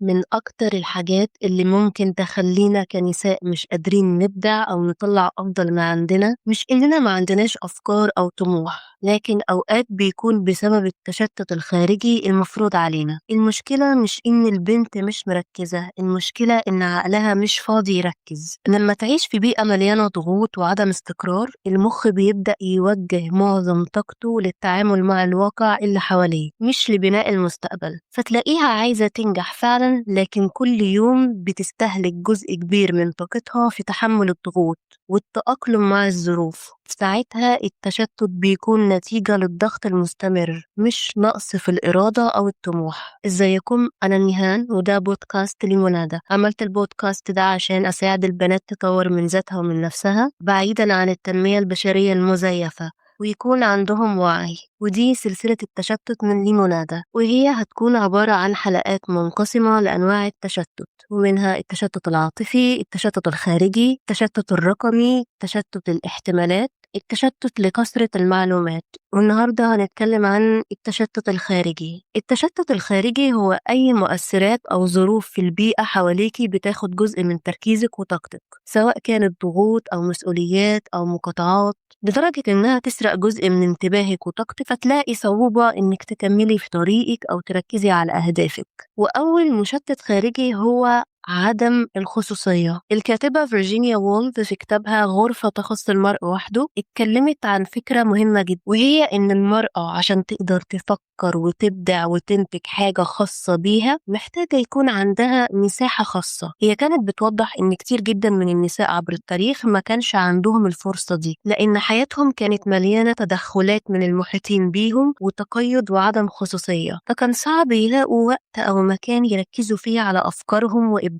من أكتر الحاجات اللي ممكن تخلّينا كنساء مش قادرين نبدع أو نطلّع أفضل ما عندنا، مش إننا ما عندناش أفكار أو طموح، لكن أوقات بيكون بسبب التشتُّت الخارجي المفروض علينا. المشكلة مش إن البنت مش مركّزة، المشكلة إن عقلها مش فاضي يركّز. لمّا تعيش في بيئة مليانة ضغوط وعدم استقرار، المُخ بيبدأ يوجّه معظم طاقته للتعامل مع الواقع اللي حواليه، مش لبناء المستقبل. فتلاقيها عايزة تنجح فعلًا، لكن كل يوم بتستهلك جزء كبير من طاقتها في تحمُّل الضغوط والتأقلم مع الظروف. ساعتها التشتُّت بيكون نتيجة للضغط المستمر، مش نقص في الإرادة أو الطموح. إزيكم؟ أنا نيهان وده بودكاست لمنادى. عملت البودكاست ده عشان أساعد البنات تطوّر من ذاتها ومن نفسها بعيدًا عن التنمية البشرية المزيفة، ويكون عندهم وعي. ودي سلسلة التشتت من ليمونادا، وهي هتكون عبارة عن حلقات منقسمة لأنواع التشتت، ومنها التشتت العاطفي، التشتت الخارجي، التشتت الرقمي، تشتت الاحتمالات، التشتت لكثرة المعلومات. والنهاردة هنتكلم عن التشتت الخارجي. التشتت الخارجي هو أي مؤثرات أو ظروف في البيئة حواليكي بتاخد جزء من تركيزك وطاقتك، سواء كانت ضغوط أو مسؤوليات أو مقاطعات، لدرجة إنها تسرق جزء من انتباهك وطاقتك، فتلاقي صعوبة إنك تكملي في طريقك أو تركزي على أهدافك. وأول مشتت خارجي هو عدم الخصوصية. الكاتبة فيرجينيا وولف في كتابها غرفة تخص المرء وحده اتكلمت عن فكرة مهمة جدا، وهي إن المرأة عشان تقدر تفكر وتبدع وتنتج حاجة خاصة بيها محتاجة يكون عندها مساحة خاصة. هي كانت بتوضح إن كتير جدا من النساء عبر التاريخ ما كانش عندهم الفرصة دي، لأن حياتهم كانت مليانة تدخلات من المحيطين بيهم وتقيد وعدم خصوصية، فكان صعب يلاقوا وقت أو مكان يركزوا فيه على أفكارهم وإبداعهم.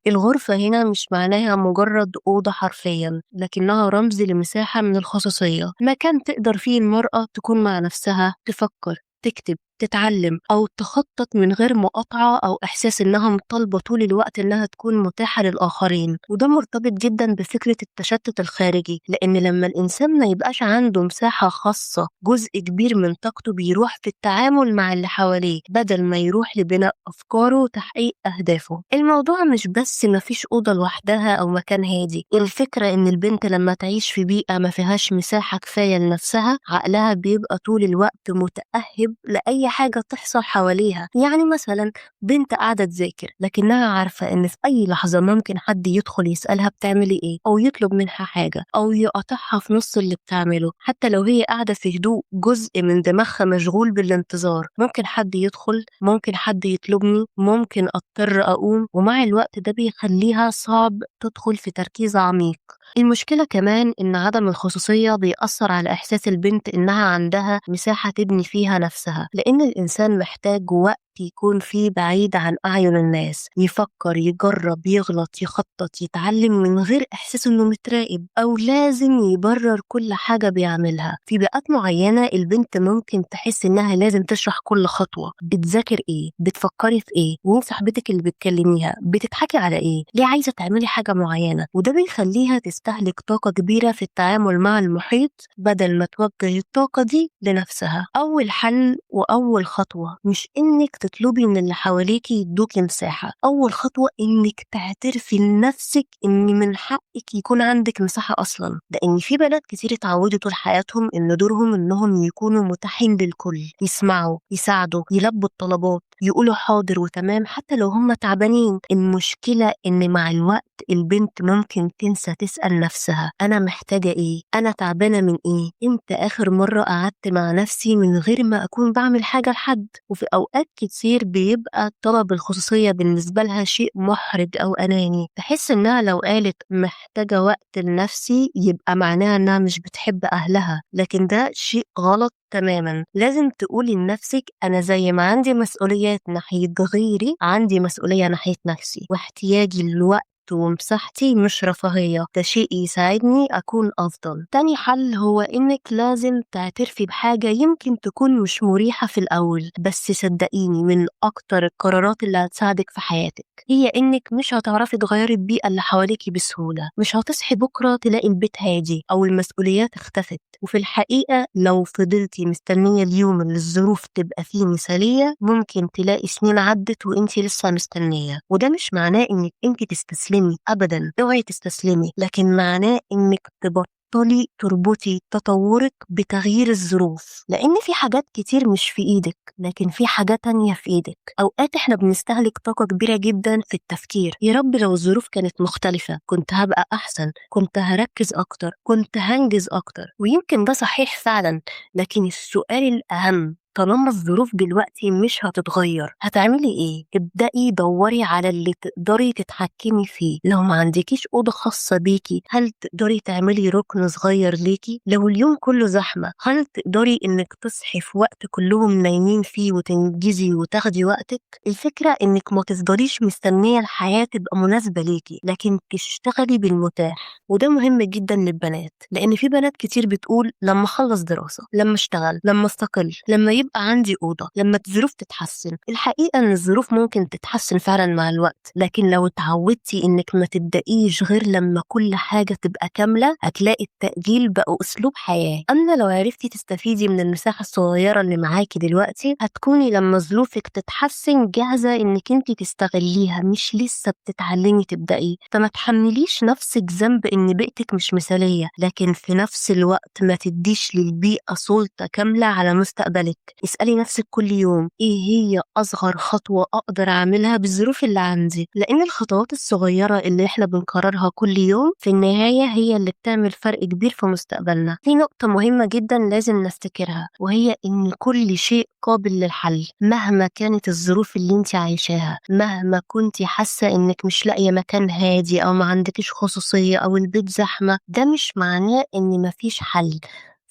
الغرفة هنا مش معناها مجرد أوضة حرفيا، لكنها رمز لمساحة من الخصوصية، مكان تقدر فيه المرأة تكون مع نفسها، تفكر، تكتب، تتعلم أو تخطط من غير مقاطعة أو إحساس إنها مطالبة طول الوقت إنها تكون متاحة للآخرين. وده مرتبط جدا بفكرة التشتت الخارجي، لأن لما الإنسان ما يبقاش عنده مساحة خاصة، جزء كبير من طاقته بيروح في التعامل مع اللي حواليه بدل ما يروح لبناء أفكاره وتحقيق أهدافه. الموضوع مش بس مفيش أوضة لوحدها أو مكان هادي، الفكرة إن البنت لما تعيش في بيئة ما فيهاش مساحة كفاية لنفسها، عقلها بيبقى طول الوقت متأهب لأي حاجة تحصل حواليها. يعني مثلا بنت قاعدة تذاكر لكنها عارفة إن في أي لحظة ممكن حد يدخل يسألها بتعملي إيه، أو يطلب منها حاجة، أو يقاطعها في نص اللي بتعمله. حتى لو هي قاعدة في هدوء، جزء من دماغها مشغول بالانتظار، ممكن حد يدخل، ممكن حد يطلبني، ممكن أضطر أقوم. ومع الوقت ده بيخليها صعب تدخل في تركيز عميق. المشكلة كمان إن عدم الخصوصية بيأثر على إحساس البنت إنها عندها مساحة تبني فيها نفسها، لأن الإنسان محتاج وقت يكون فيه بعيد عن أعين الناس، يفكر، يجرب، يغلط، يخطط، يتعلم من غير إحساس إنه متراقب أو لازم يبرر كل حاجة بيعملها. في بيئات معينة البنت ممكن تحس إنها لازم تشرح كل خطوة، بتذاكر إيه، بتفكري في إيه، مين صاحبتك اللي بتكلميها، بتضحكي على إيه، ليه عايزة تعملي حاجة معينة. وده بيخليها تستهلك طاقة كبيرة في التعامل مع المحيط بدل ما توجه الطاقة دي لنفسها. أول حل وأول خطوة مش إنك تطلبي من اللي حواليكي يدوكي مساحة، أول خطوة إنك تعترفي لنفسك إن من حقك يكون عندك مساحة أصلا. لأن في بنات كتير اتعودوا طول حياتهم إن دورهم إنهم يكونوا متاحين للكل، يسمعوا، يساعدوا، يلبوا الطلبات، يقولوا حاضر وتمام حتى لو هم تعبانين. المشكلة إن مع الوقت البنت ممكن تنسى تسأل نفسها أنا محتاجة إيه؟ أنا تعبانة من إيه؟ إمتى آخر مرة قعدت مع نفسي من غير ما أكون بعمل حاجة لحد؟ وفي أوقات كتير بيبقى طلب الخصوصية بالنسبة لها شيء محرج أو أناني، تحس إنها لو قالت محتاجة وقت لنفسي يبقى معناها إنها مش بتحب أهلها، لكن ده شيء غلط تماما. لازم تقولي لنفسك أنا زي ما عندي مسؤوليات ناحية غيري، عندي مسؤولية ناحية نفسي، واحتياجي للوقت ومساحتي مش رفاهية، ده شيء يساعدني أكون أفضل. تاني حل هو إنك لازم تعترفي بحاجة يمكن تكون مش مريحة في الأول، بس صدقيني من أكتر القرارات اللي هتساعدك في حياتك هي إنك مش هتعرفي تغيري البيئة اللي حواليكي بسهولة. مش هتصحي بكرة تلاقي البيت هادي أو المسؤوليات اختفت، وفي الحقيقة لو فضلتي مستنية اليوم اللي الظروف تبقى فيه مثالية ممكن تلاقي سنين عدت وانتي لسه مستنية. وده مش معناه انك انتي تستسلمي ابدا، اوعي تستسلمي، لكن معناه انك تبطلي تربطي تطورك بتغيير الظروف، لان في حاجات كتير مش في ايدك لكن في حاجات تانية في ايدك. اوقات احنا بنستهلك طاقة كبيرة جدا في التفكير، يا رب لو الظروف كانت مختلفة كنت هبقى احسن، كنت هركز اكتر، كنت هنجز اكتر. ويمكن ده صحيح فعلا، لكن السؤال الاهم، طالما الظروف دلوقتي مش هتتغير هتعملي ايه؟ ابدأي دوري على اللي تقدري تتحكمي فيه. لو ما عندكيش أوضة خاصة بيكي، هل تقدري تعملي ركن صغير ليكي؟ لو اليوم كله زحمة، هل تقدري انك تصحي في وقت كلهم نايمين فيه وتنجزي وتاخدي وقتك؟ الفكرة انك ما تفضليش مستنية الحياة تبقى مناسبة ليكي، لكن تشتغلي بالمتاح. وده مهم جدا للبنات، لان في بنات كتير بتقول لما اخلص دراسة، لما اشتغل، لما استقل، لما يبقى عندي أوضة، لما الظروف تتحسن. الحقيقة ان الظروف ممكن تتحسن فعلا مع الوقت، لكن لو اتعودتي انك ما تبدأيش غير لما كل حاجة تبقى كاملة هتلاقي التأجيل بقى أسلوب حياة. أما لو عرفتي تستفيدي من المساحة الصغيرة اللي معاكي دلوقتي هتكوني لما ظروفك تتحسن جاهزة انك انت تستغليها، مش لسه بتتعلمي تبدأي. فما تحمليش نفسك ذنب ان بيئتك مش مثالية، لكن في نفس الوقت ما تديش للبيئة سلطة كاملة على مستقبلك. اسألي نفسك كل يوم ايه هي أصغر خطوة أقدر أعملها بالظروف اللي عندي، لأن الخطوات الصغيرة اللي احنا بنكررها كل يوم في النهاية هي اللي بتعمل فرق كبير في مستقبلنا. في نقطة مهمة جدا لازم نفتكرها، وهي إن كل شيء قابل للحل مهما كانت الظروف اللي انت عايشاها. مهما كنتي حاسة إنك مش لاقية مكان هادي أو ما عندكش خصوصية أو البيت زحمة، ده مش معناه إن مفيش حل.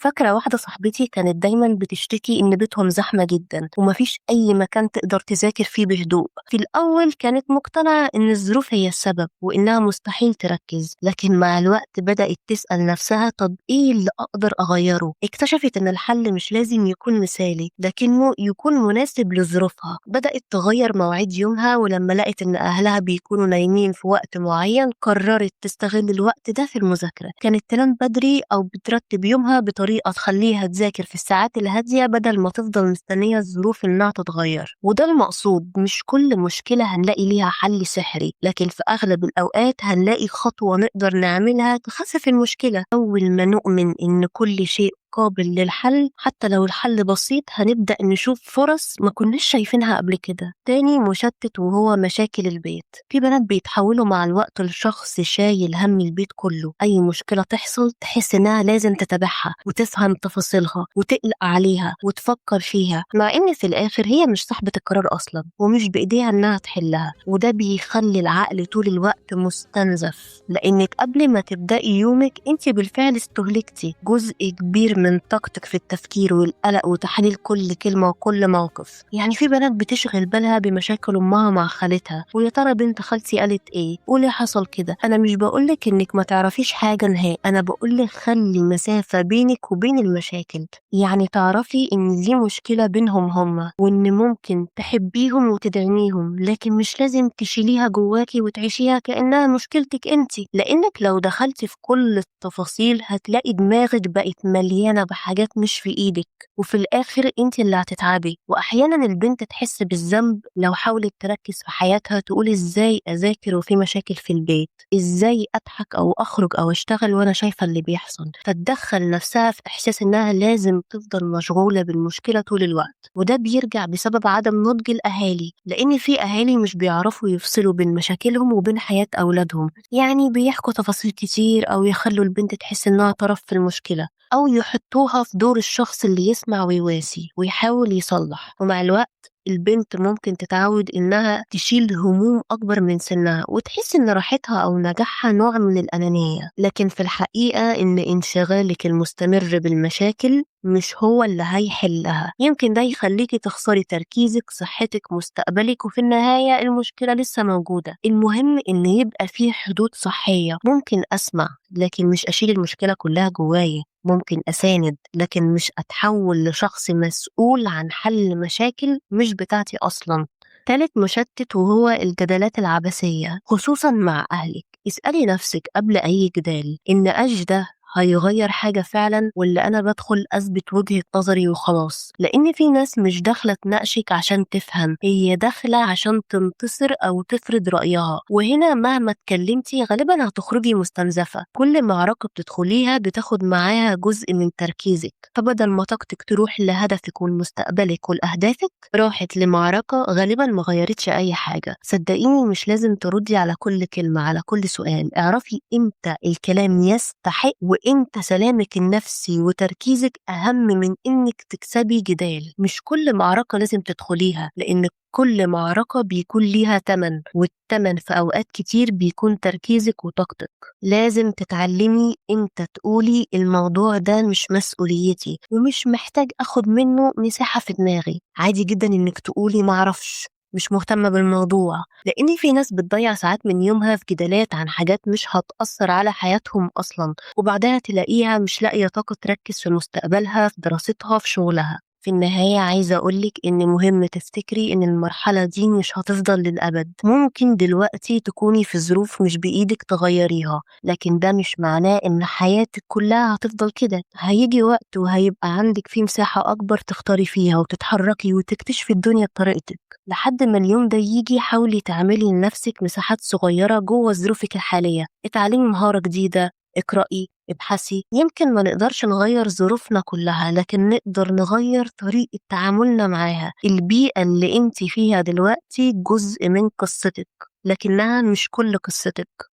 فاكرة واحدة صاحبتي كانت دايما بتشتكي إن بيتهم زحمة جدا ومفيش أي مكان تقدر تذاكر فيه بهدوء. في الأول كانت مقتنعة إن الظروف هي السبب وإنها مستحيل تركز، لكن مع الوقت بدأت تسأل نفسها طب إيه اللي أقدر أغيره؟ اكتشفت إن الحل مش لازم يكون مثالي لكنه يكون مناسب لظروفها. بدأت تغير مواعيد يومها، ولما لقت إن أهلها بيكونوا نايمين في وقت معين قررت تستغل الوقت ده في المذاكرة. كانت تنام بدري أو بترتب يومها بطريقة تخليها تذاكر في الساعات الهادية بدل ما تفضل مستنية الظروف إنها تتغير. وده المقصود، مش كل مشكلة هنلاقي ليها حل سحري، لكن في أغلب الأوقات هنلاقي خطوة نقدر نعملها تخفف المشكلة. أول ما نؤمن إن كل شيء قابل للحل حتى لو الحل بسيط هنبدأ نشوف فرص ما كناش شايفينها قبل كده. تاني مشتت وهو مشاكل البيت. في بنات بيتحولوا مع الوقت لشخص شايل هم البيت كله، أي مشكلة تحصل تحس إنها لازم تتابعها وتفهم تفاصيلها وتقلق عليها وتفكر فيها، مع إن في الآخر هي مش صاحبة القرار أصلا ومش بإيديها إنها تحلها. وده بيخلي العقل طول الوقت مستنزف، لأنك قبل ما تبدأي يومك أنت بالفعل استهلكتي جزء كبير من طاقتك في التفكير والقلق وتحليل كل كلمة وكل موقف. يعني في بنات بتشغل بالها بمشاكل أمها مع خالتها، ويا ترى بنت خالتي قالت إيه وليه حصل كده. أنا مش بقولك إنك ما تعرفيش حاجة نهائي، أنا بقولك خلي مسافة بينك وبين المشاكل، يعني تعرفي إن دي مشكلة بينهم هما وإن ممكن تحبيهم وتدعميهم، لكن مش لازم تشيليها جواكي وتعيشيها كأنها مشكلتك انتي، لأنك لو دخلتي في كل التفاصيل هتلاقي دماغك بقت مليانة بحاجات مش في إيدك، وفي الآخر انتي اللي هتتعبي. وأحيانا البنت تحس بالذنب لو حاولت تركز في حياتها، تقول إزاي أذاكر وفي مشاكل في البيت، إزاي أضحك أو أخرج أو أشتغل وأنا شايفة اللي بيحصل، فتدخل نفسها في إحساس إنها لازم تفضل مشغولة بالمشكلة طول الوقت. وده بيرجع بسبب عدم نضج الأهالي، لأن في أهالي مش بيعرفوا يفصلوا بين مشاكلهم وبين حياة أولادهم، يعني بيحكوا تفاصيل كتير أو يخلوا البنت تحس إنها طرف في المشكلة، أو يحطوها في دور الشخص اللي يسمع ويواسي ويحاول يصلح. ومع الوقت البنت ممكن تتعود إنها تشيل هموم أكبر من سنها وتحس إن راحتها أو نجاحها نوع من الأنانية، لكن في الحقيقة إن انشغالك المستمر بالمشاكل مش هو اللي هيحلها. يمكن ده يخليكي تخسري تركيزك، صحتك، مستقبلك، وفي النهاية المشكلة لسه موجودة. المهم إن يبقى فيه حدود صحية. ممكن أسمع لكن مش أشيل المشكلة كلها جوايا، ممكن أساند لكن مش أتحول لشخص مسؤول عن حل مشاكل مش بتاعتي أصلا. تالت مشتت وهو الجدالات العبثية خصوصا مع أهلك. اسألي نفسك قبل أي جدال، النقاش ده هيغير حاجة فعلا ولا أنا بدخل أثبت وجهة نظري وخلاص؟ لأن في ناس مش داخلة تناقشك عشان تفهم، هي داخلة عشان تنتصر أو تفرض رأيها، وهنا مهما اتكلمتي غالبا هتخرجي مستنزفة. كل معركة بتدخليها بتاخد معاها جزء من تركيزك، فبدل ما طاقتك تروح لهدفك والمستقبلك والأهدافك راحت لمعركة غالبا ما غيرتش أي حاجة. صدقيني مش لازم تردي على كل كلمة، على كل سؤال. اعرفي إمتى الكلام يستحق وإمتى سلامك النفسي وتركيزك أهم من إنك تكسبي جدال. مش كل معركة لازم تدخليها، لأن كل معركة بيكون ليها تمن، والتمن في أوقات كتير بيكون تركيزك وطاقتك. لازم تتعلمي إمتى تقولي الموضوع ده مش مسؤوليتي ومش محتاج أخد منه مساحة في دماغي. عادي جدا إنك تقولي معرفش، مش مهتمة بالموضوع، لأن في ناس بتضيع ساعات من يومها في جدالات عن حاجات مش هتأثر على حياتهم أصلا، وبعدها تلاقيها مش لاقية طاقة تركز في مستقبلها، في دراستها، في شغلها. في النهاية عايزة أقولك إن مهم تفتكري إن المرحلة دي مش هتفضل للأبد. ممكن دلوقتي تكوني في ظروف مش بإيدك تغيريها، لكن ده مش معناه إن حياتك كلها هتفضل كده. هيجي وقت وهيبقى عندك فيه مساحة أكبر تختاري فيها وتتحركي وتكتشفي الدنيا بطريقتك. لحد ما اليوم ده يجي حاولي تعملي لنفسك مساحات صغيرة جوه ظروفك الحالية. اتعلمي مهارة جديدة، اقرأي، ابحثي. يمكن ما نقدرش نغير ظروفنا كلها، لكن نقدر نغير طريقة تعاملنا معاها. البيئة اللي انت فيها دلوقتي جزء من قصتك، لكنها مش كل قصتك.